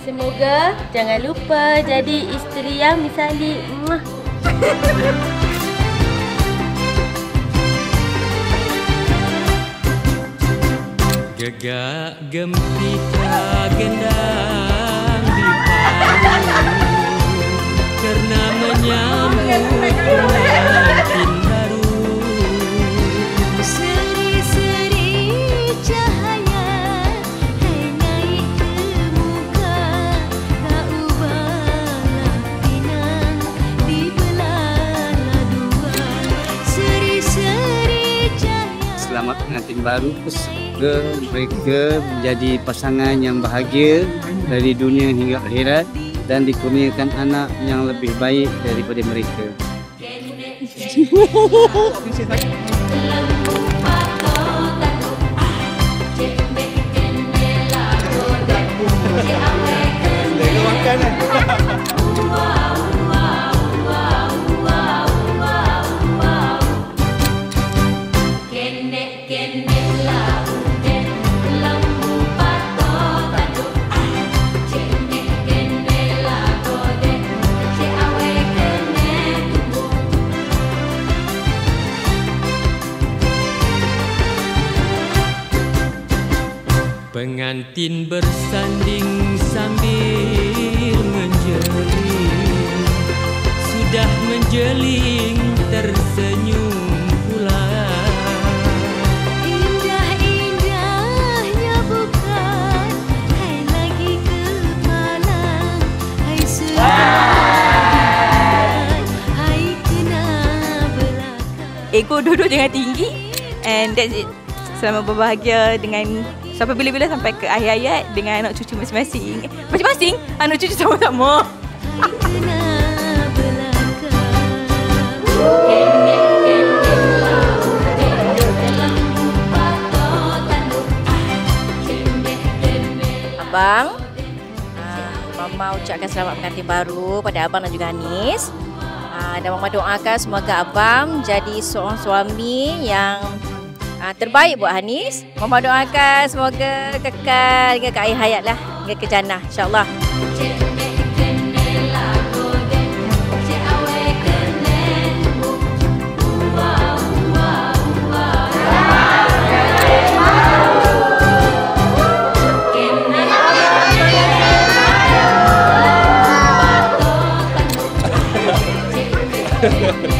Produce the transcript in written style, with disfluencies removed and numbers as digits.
Semoga jangan lupa jadi isteri yang misali. Gegak gempita gendang di palu karena menyambut pengantin baru. Seri-seri cahaya hai naik ke muka, tak ubahlah pinang dibelah dua. Seri-seri cahaya. Selamat pengantin baru. Mereka menjadi pasangan yang bahagia dari dunia hingga akhirat dan dikurniakan anak yang lebih baik daripada mereka. Pengantin bersanding sambil menjeling, sudah menjeling tersenyum pula. Indah-indahnya bukan hai lagi kepala, hai sedang hai kena belakang. Ego duduk jangan tinggi. And that's it. Selamat berbahagia dengan sampai bila-bila sampai ke akhir hayat dengan anak cucu masing-masing. Masing-masing anak cucu sama-sama. Hai kena belakang. Abang, Mama ucapkan selamat pengantin baru pada abang dan juga Hanis. Dan Mama doakan semoga abang jadi seorang suami yang terbaik buat Hanis. Mama doakan semoga kekal hingga ke akhir hayat lah, hingga ke jannah insyaAllah. Ha ha ha.